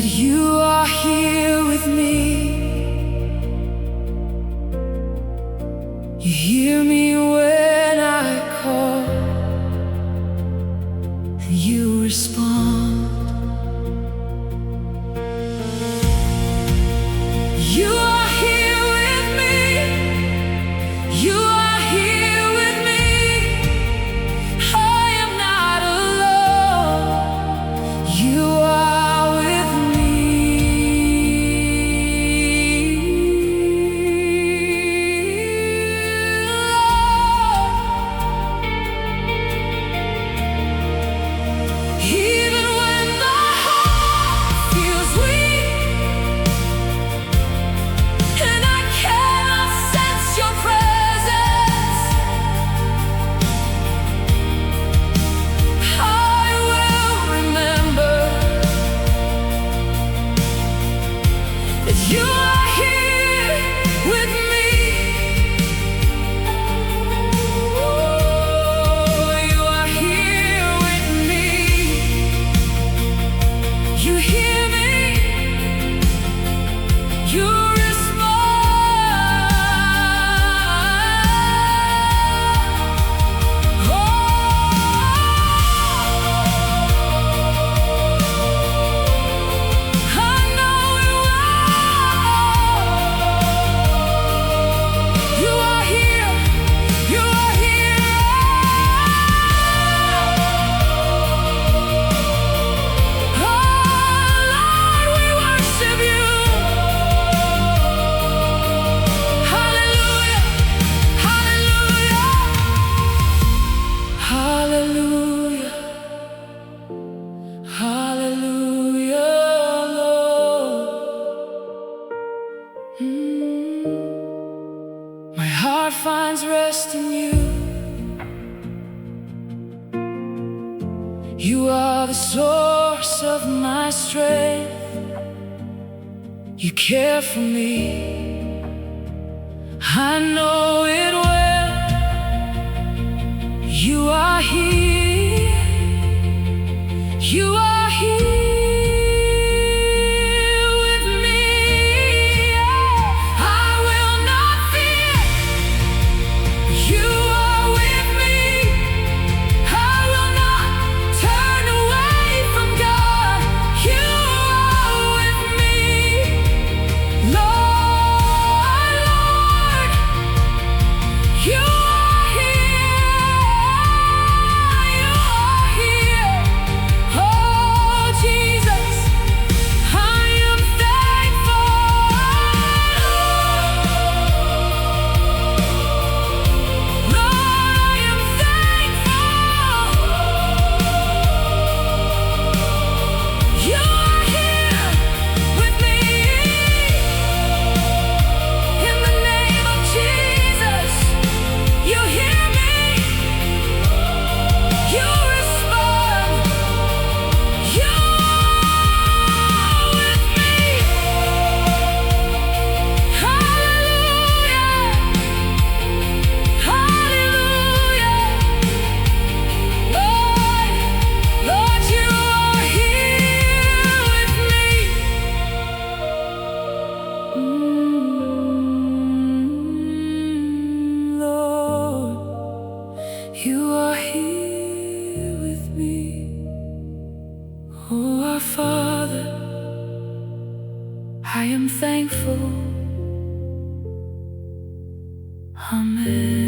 that you are here with me. You hear me when I call, and you respond. You are here with me. You are here with me. I am not alone. You are with me. Even when my heart feels weak and I cannot sense your presence, I will remember that you are here with me. Oh, you are here with me. You hear me, you hallelujah, hallelujah, Lord. My heart finds rest in you. You are the source of my strength. You care for me, I know it well. You are here. You are here with me. I will not fear. You are with me. I will not turn away from God. You are with me. Lord, Lord, you are here. Oh Jesus, I am thankful. Lord, I am thankful. You are here with me. In the name of Jesus, you hear me. You respond. You are with me. Hallelujah. Hallelujah. Lord, Lord, you are here with me. Lord, you are here with me. Oh, our Father, I am thankful. Amen.